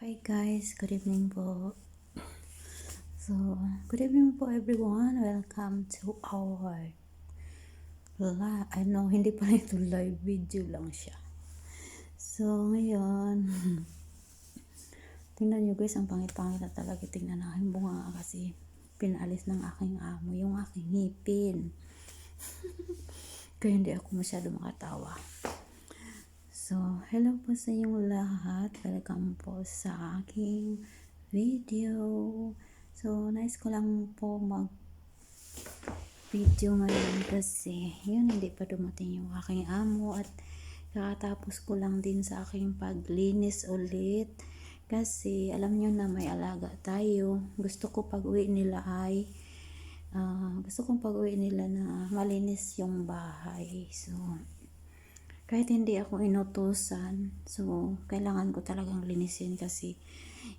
Hi guys, good evening po. So, good evening po everyone. Welcome to our live. Hindi pala ito live video lang siya. So, ngayon, tingnan nyo guys, ang pangit-pangit na talaga. Tingnan na aking bunga kasi pinalis ng aking amo yung aking ngipin. Kaya hindi ako masyado makatawa. So, hello po sa inyong lahat. Welcome po sa aking video. So, nice ko lang po mag-video ngayon kasi yun, hindi pa dumating yung aking amo at kakatapos ko lang din sa aking paglinis ulit kasi alam nyo na may alaga tayo. Gusto kong pag-uwi nila na malinis yung bahay. So, kahit hindi ako inutusan, so kailangan ko talagang linisin kasi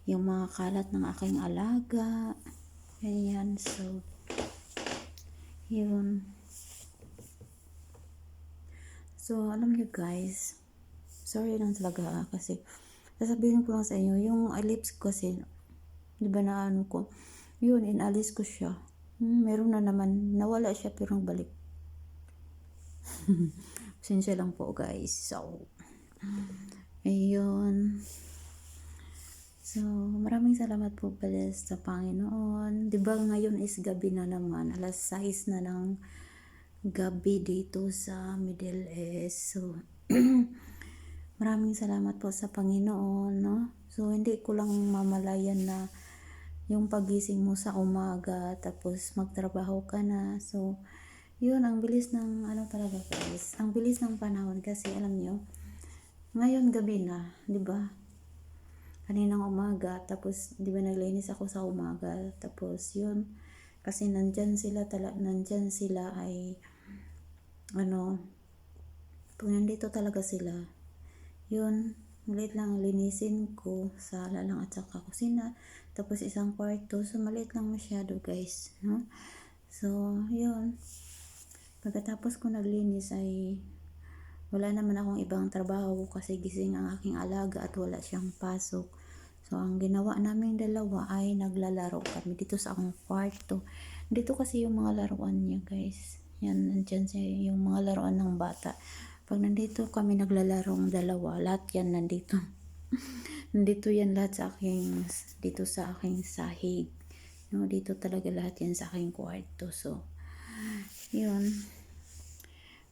yung mga kalat ng aking alaga, ganyan. So, yun. So, alam nyo guys, sorry lang talaga kasi sasabihin ko lang sa inyo, yung lips ko kasi, di ba na ano ko, yun, inalis ko siya. Meron na naman, nawala siya pero balik. Pasensya lang po guys. So, ayun. So, maraming salamat po pala sa Panginoon. Diba ngayon is gabi na naman. Alas 6 na ng gabi dito sa Middle East. So, maraming salamat po sa Panginoon, no? So, hindi ko lang mamalayan na yung pagising mo sa umaga, tapos magtrabaho ka na. So, yun, ang bilis ng talaga guys. Ang bilis ng panahon kasi alam nyo, ngayon gabi na, di ba? Kaninang umaga, tapos di ba naglinis ako sa umaga, tapos yun, kasi nandyan sila ay pag nandito talaga sila, yun, maliit lang linisin ko, sala lang at saka kusina, tapos isang kwarto, so maliit lang masyado guys, no? So, yun, pagkatapos ko naglinis ay wala naman akong ibang trabaho kasi gising ang aking alaga at wala siyang pasok. So, ang ginawa naming dalawa ay naglalaro kami dito sa akong kwarto. Dito kasi yung mga laruan niya guys. Yan, nandyan siya yung mga laruan ng bata. Pag nandito kami naglalarong dalawa, lahat yan nandito. Nandito yan lahat dito sa aking sahig. No, dito talaga lahat yan sa aking kwarto. So, yun.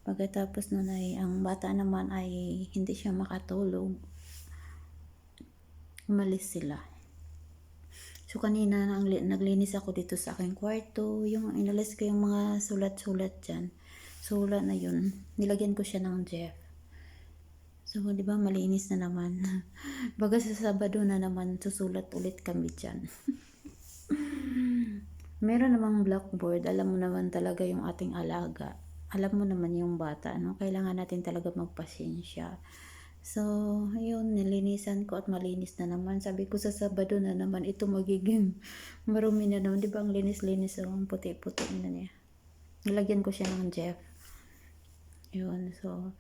Pagkatapos nun ay, ang bata naman ay hindi siya makatulog. Umalis sila. So, kanina naglinis ako dito sa aking kwarto. Yung inalis ko yung mga sulat-sulat dyan. Sulat na yun. Nilagyan ko siya ng Jeff. So, di ba malinis na naman. Baga sa Sabado na naman, susulat ulit kami dyan. Meron namang blackboard. Alam mo naman talaga yung ating alaga. Alam mo naman yung bata, no? Kailangan natin talaga magpasensya. So, ayun, nilinisan ko at malinis na naman. Sabi ko sa Sabado na naman, ito magiging marumi na naman. Di ba ang linis-linis, ang puti-puti na niya. Nilagyan ko siya ng Jeff. Yun, so,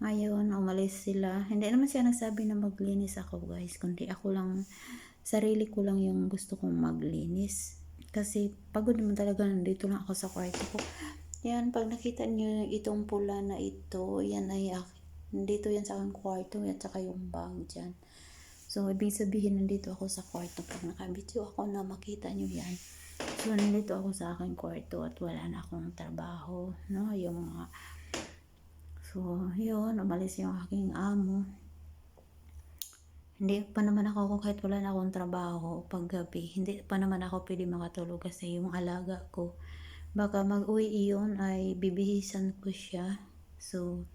ngayon, umalis sila. Hindi naman siya nagsabi na maglinis ako guys, kundi ako lang, sarili ko lang yung gusto kong maglinis. Kasi, pagod naman talaga, nandito lang ako sa kwarto ko. Yan, pag nakita niyo itong pula na ito, yan ay nandito yan sa aking kwarto at saka yung bag dyan. So, ibig sabihin nandito ako sa kwarto. Pag nakabityo ako na makita nyo yan. So, nandito ako sa aking kwarto at wala na akong trabaho. No? Yung mga... So, yun, umalis yung aking amo. Hindi pa naman ako, kahit wala na akong trabaho pag gabi, hindi pa naman ako pwede makatulog kasi yung alaga ko. Baka mag-uwi iyon ay bibihisan ko siya. So,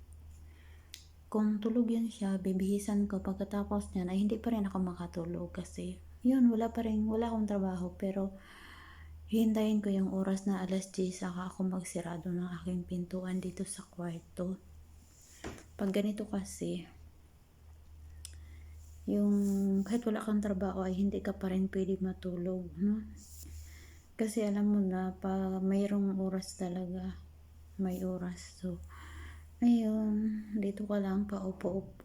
kung tulog yan siya, bibihisan ko. Pagkatapos niyan ay hindi pa rin ako makatulog kasi yun, wala akong trabaho. Pero hintayin ko yung oras na alas 10 saka ako magsirado ng aking pintuan dito sa kwarto. Pag ganito kasi, yung kahit wala kang trabaho ay hindi ka pa rin pwede matulog, no? Kasi alam mo na, mayroong oras talaga, may oras. So, ayun, dito ka lang paupo-upo.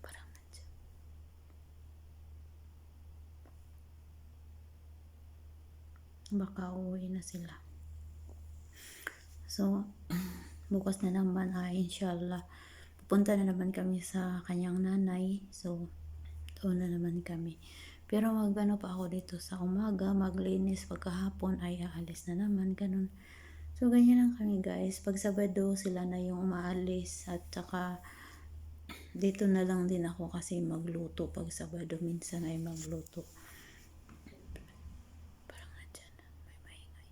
Parang nandiyan. baka uuwi na sila. So, bukas na naman ay inshallah, pupunta na naman kami sa kanyang nanay. So, doon na naman kami. Pero magano pa ako dito sa umaga, maglinis, pagkahapon ay aalis na naman, ganun. So, ganyan lang kami guys. Pag Sabado, sila na yung umaalis at saka dito na lang din ako kasi magluto. Pag Sabado, minsan ay magluto. Parang nandyan, may maingay.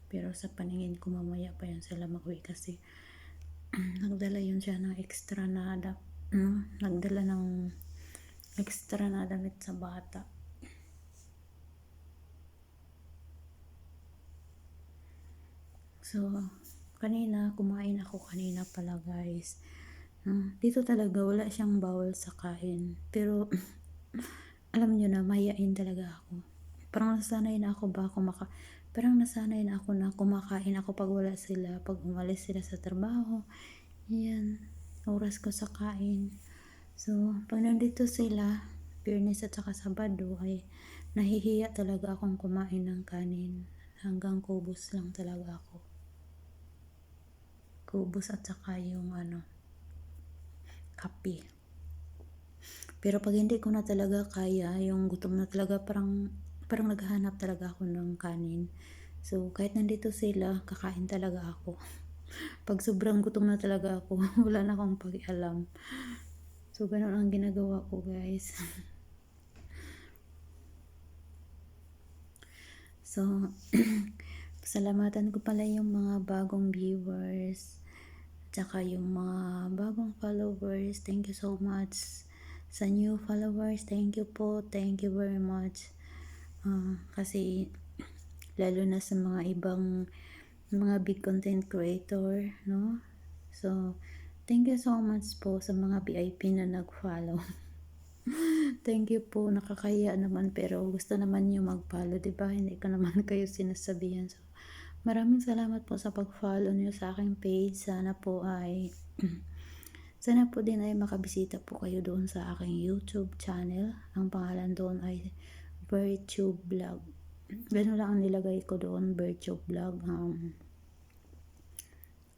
Pero sa paningin ko mamaya pa yan sila mag-uwi kasi nagdala yun siya ng extra na nagdala ng extra na damit sa bata. So, kanina, kumain ako kanina pala guys. Dito talaga, wala siyang bawal sa kain. Pero, alam nyo na, mahiyain talaga ako. Parang nasanay na ako parang nasanay na ako na kumakain ako pag wala sila. Pag umalis sila sa trabaho, yan, oras ko sa kain. So, pag nandito sila, Biyernes at saka Sabado, ay nahihiya talaga akong kumain ng kanin. Hanggang kubos lang talaga ako. Kubos at saka yung kape. Pero pag hindi ko na talaga kaya, yung gutom na talaga, parang naghahanap talaga ako ng kanin. So, kahit nandito sila, kakain talaga ako. Pag sobrang gutom na talaga ako, wala na akong pakialam. So, ganun ang ginagawa ko guys. So, pasalamatan ko pala yung mga bagong viewers, tsaka yung mga bagong followers. Thank you so much. Sa new followers, thank you po. Thank you very much. Kasi, lalo na sa mga ibang mga big content creator, no? So, thank you so much po sa mga VIP na nag-follow. Thank you po, nakakahiya naman pero gusto naman niyo mag-follow, diba? Hindi ko naman kayo sinasabihan. So, maraming salamat po sa pag-follow niyo sa aking page. Sana po din ay makabisita po kayo doon sa aking YouTube channel. Ang pangalan doon ay Virtube Vlog. Ganun lang ang nilagay ko doon, Virtube Vlog.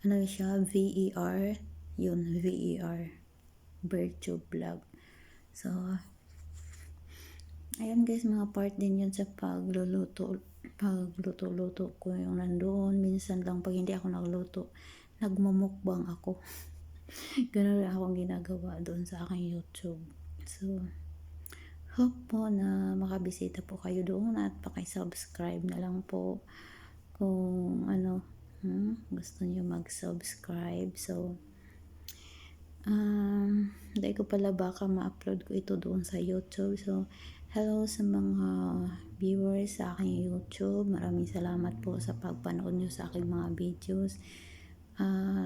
Ano siya? VER. Yun, VER. Virtube Vlog. So, ayan guys, mga part din yun sa pagluluto ko yung nandoon. Minsan lang pag hindi ako nagluto, nagmumukbang ako. Ganun lang akong ginagawa doon sa aking YouTube. So, hope po na makabisita po kayo doon at pakisubscribe na lang po kung gusto nyo mag-subscribe. So, hindi ko pala baka ma-upload ko ito doon sa YouTube. So, hello sa mga viewers sa aking YouTube. Maraming salamat po sa pagpanood nyo sa aking mga videos.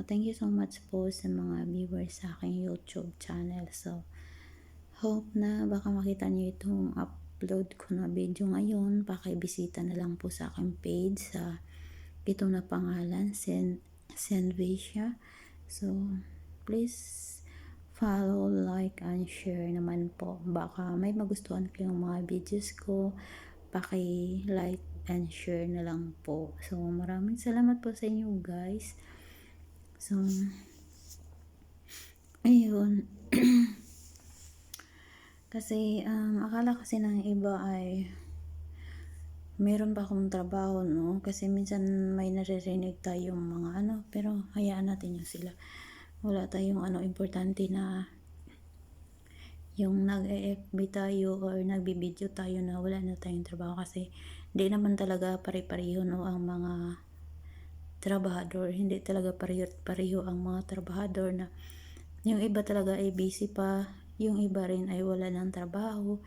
Thank you so much po sa mga viewers sa aking YouTube channel. So, hope na baka makita nyo itong upload ko na video ngayon. Pakibisita na lang po sa aking page sa ito na pangalan, Senvisha. So, please follow, like, and share naman po. Baka may magustuhan kayong mga videos ko, paki-like and share na lang po. So, maraming salamat po sa inyo guys. So, ayun. Kasi, akala kasi ng iba ay meron pa akong trabaho, no? Kasi minsan may naririnig tayong mga pero hayaan natin yung sila. Wala tayong importante na yung nag-FB tayo or nagbibideo tayo na wala na tayong trabaho kasi hindi naman talaga pare-pareho, no, ang mga trabahador. Hindi talaga pareho ang mga trabahador na yung iba talaga ay busy pa, yung iba rin ay wala ng trabaho.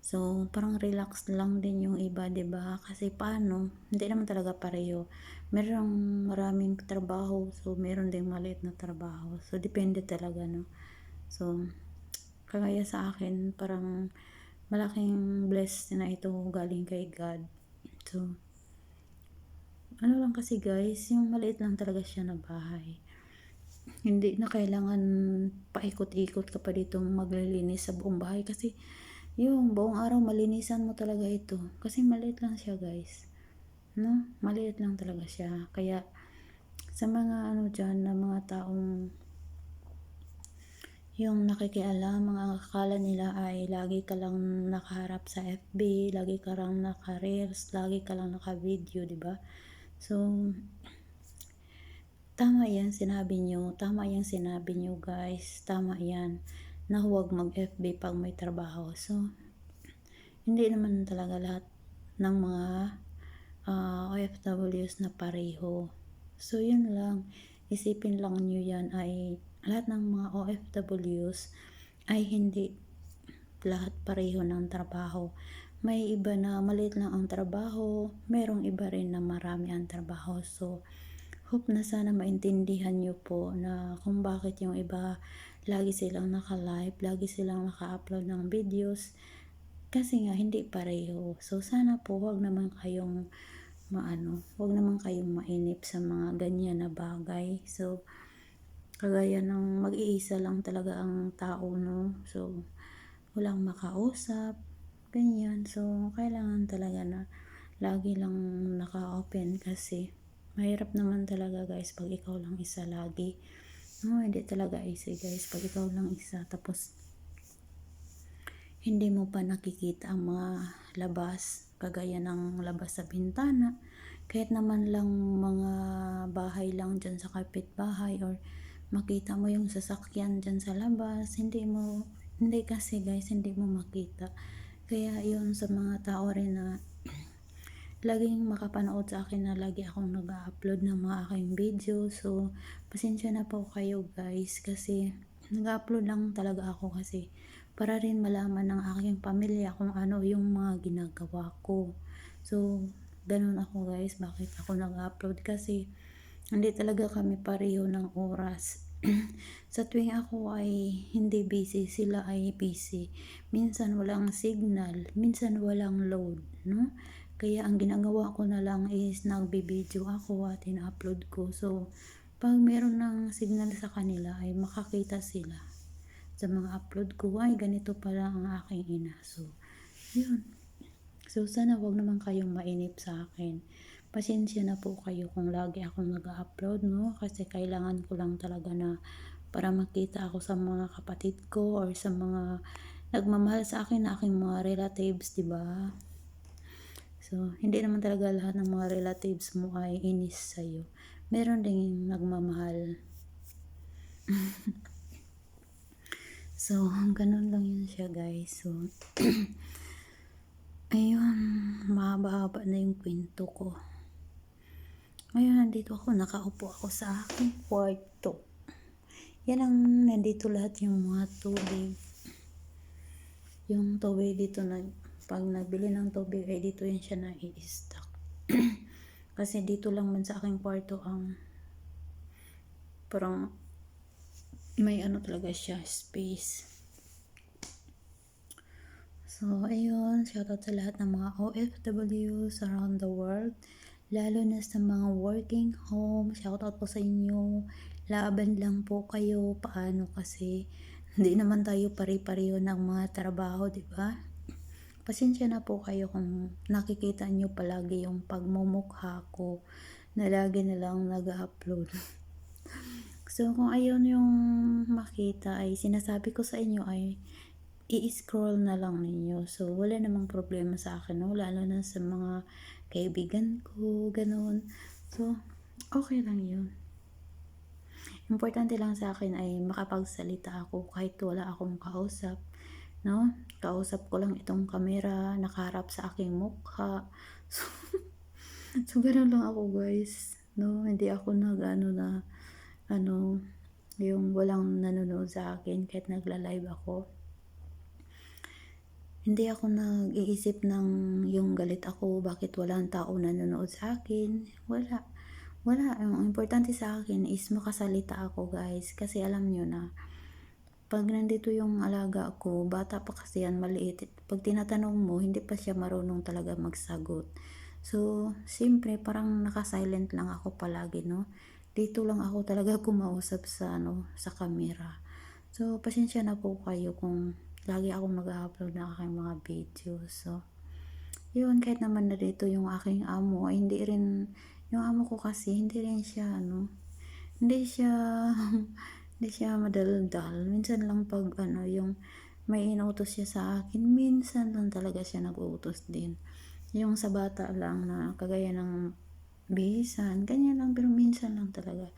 So, parang relax lang din yung iba, 'di ba? Kasi paano? Hindi naman talaga pareho. Merong maraming trabaho, so meron ding maliit na trabaho. So, depende talaga, no? So, kagaya sa akin, parang malaking bless na ito galing kay God. So, lang kasi guys, yung maliit lang talaga siya na bahay. Hindi na kailangan paikot-ikot ka pa dito maglilinis sa buong bahay kasi yung buong araw malinisan mo talaga ito. Kasi maliit lang siya guys. No? Maliit lang talaga siya. Kaya sa mga ano dyan na mga taong yung nakikialam, mga akala nila ay lagi ka lang nakaharap sa FB, lagi ka lang naka-reels, lagi ka lang naka-video, di ba? So, tama yan sinabi nyo guys, tama yan, na huwag mag-FB pag may trabaho. So, hindi naman talaga lahat ng mga OFWs na pareho. So, yun lang. Isipin lang nyo yan ay lahat ng mga OFWs ay hindi lahat pareho ng trabaho. May iba na maliit lang ang trabaho, merong iba rin na marami ang trabaho. So, hope na sana maintindihan nyo po na kung bakit yung iba lagi silang naka-live, lagi silang naka-upload ng videos. Kasi nga, hindi pareho. So, sana po wag naman kayong wag naman kayong mainip sa mga ganyan na bagay. So, kagaya ng mag-iisa lang talaga ang tao, no? So, walang makausap, ganyan. So, kailangan talaga na lagi lang naka-open kasi mahirap naman talaga guys pag ikaw lang isa lagi. No, hindi talaga easy guys pag ikaw lang isa tapos hindi mo pa nakikita ang mga labas, kagaya ng labas sa bintana, kahit naman lang mga bahay lang dyan sa kapitbahay or makita mo yung sasakyan dyan sa labas, hindi kasi guys, hindi mo makita. Kaya yun sa mga tao rin na laging makapanood sa akin na lagi akong nag-upload ng mga aking video. So, pasensya na po kayo guys kasi nag-upload lang talaga ako kasi para rin malaman ng aking pamilya kung ano yung mga ginagawa ko. So, ganun ako guys, bakit ako nag-upload kasi hindi talaga kami pareho ng oras. Sa tuwing ako ay hindi busy, sila ay busy. Minsan walang signal, minsan walang load, no? Kaya ang ginagawa ko na lang is nagbi-video ako at in-upload ko. So, pag meron ng signal sa kanila ay makakita sila sa mga upload ko, ay ganito pala ang aking ina. So, yun. So, sana wag naman kayong mainip sa akin. Pasensya na po kayo kung lagi akong nag-upload, no? Kasi kailangan ko lang talaga na para makita ako sa mga kapatid ko or sa mga nagmamahal sa akin na aking mga relatives, diba? So, hindi naman talaga lahat ng mga relatives mo ay inis sa'yo. Meron ding nagmamahal. So, ganun lang yun siya guys. So, ayun, mahaba-haba na yung kwento ko. Ngayon, nandito ako, nakaupo ako sa aking kwarto. Yan ang nandito lahat yung mga tubig. Yung tubig dito na, pag nabili ng tubig ay dito yan siya na i-stock. Kasi dito lang man sa aking kwarto ang parang may ano talaga siya, space. So, ayun, shoutout sa lahat ng mga OFWs around the world, lalo na sa mga working home, shoutout po sa inyo, laban lang po kayo, paano kasi, hindi naman tayo pare-pareho ng mga trabaho, di ba? Pasensya na po kayo kung nakikita nyo palagi yung pagmumukha ko, na lagi na lang nag-upload. So, kung ayun yung makita ay sinasabi ko sa inyo ay i-scroll na lang ninyo. So, wala namang problema sa akin, no? Lalo na sa mga kaibigan ko, ganun. So, okay lang yun. Importante lang sa akin ay makapagsalita ako kahit wala akong kausap, no? Kausap ko lang itong camera, nakaharap sa aking mukha. So, ganun lang ako guys, no? Hindi ako yung walang nanonood sa akin kahit nagla-live ako. Hindi ako nag-iisip ng yung galit ako, bakit walang tao nanonood sa akin. Wala. Ang importante sa akin is makasalita ako guys. Kasi alam nyo na, pag nandito yung alaga ko, bata pa kasi yan, maliit. Pag tinatanong mo, hindi pa siya marunong talaga magsagot. So, siyempre, parang naka-silent lang ako palagi, no? Dito lang ako talaga kumausap sa camera. So, pasensya na po kayo kung lagi akong mag-a-upload ng aking mga videos. So, yun, kahit naman narito yung aking amo, ay hindi rin, yung amo ko kasi, hindi rin siya, hindi siya, hindi siya madaldal. Minsan lang pag, yung may inuutos siya sa akin, minsan lang talaga siya nag-uutos din. Yung sa bata lang na kagaya ng bihisan, ganyan lang, pero minsan lang talaga.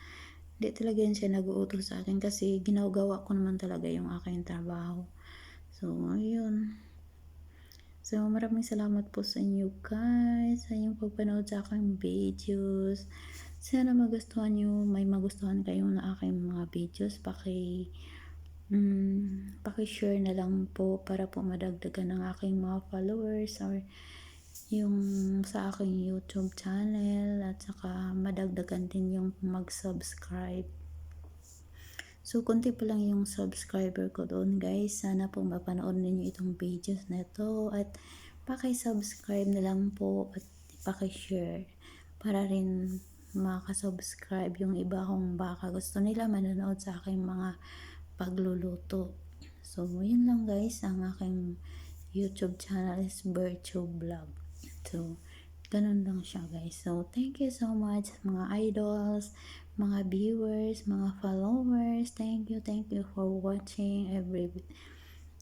Hindi talaga yan siya nag-uutos sa akin kasi ginagawa ko naman talaga yung aking trabaho. So, ayun. So, maraming salamat po sa inyo guys, sa inyong pagpanood sa aking videos. Sana magustuhan nyo, may magustuhan kayo na aking mga videos. Paki-share na lang po para po madagdagan ng aking mga followers or yung sa aking YouTube channel at saka madagdagan din yung mag-subscribe. So, konti pa lang yung subscriber ko doon guys. Sana po mapanood ninyo itong videos na ito at paki-subscribe na lang po at paki-share para rin makasubscribe yung iba kong baka gusto nila manonood sa aking mga pagluluto. So, yun lang guys. Ang aking YouTube channel is Virtue Vlog. So, ganun lang siya guys. So, thank you so much mga idols, mga viewers, mga followers. Thank you for watching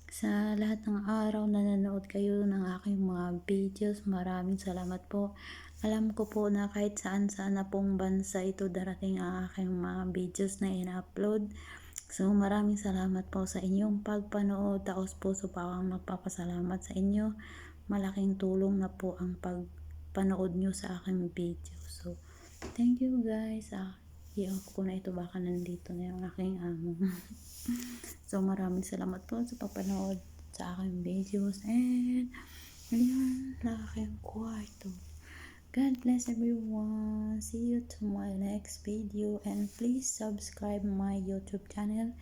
sa lahat ng araw na nanood kayo ng aking mga videos. Maraming salamat po. Alam ko po na kahit saan na pong bansa ito darating ang aking mga videos na in-upload. So, maraming salamat po sa inyong pagpanood. Taos puso pa akong magpapasalamat sa inyo. Malaking tulong na po ang pagpanood nyo sa aking video. So, thank you guys. I-off ko na ito, baka nandito na yung aking amo. So, maraming salamat po sa pagpanood sa aking videos. And, ayun, na aking kwarto. God bless everyone. See you to my next video. And please subscribe my YouTube channel,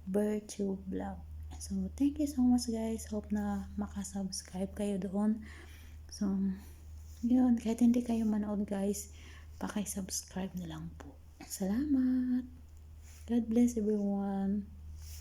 Virtue Vlog. So, thank you so much guys. Hope na makasubscribe kayo doon. So, yun. Kahit hindi kayo manood guys, paki-subscribe na lang po. Salamat. God bless everyone.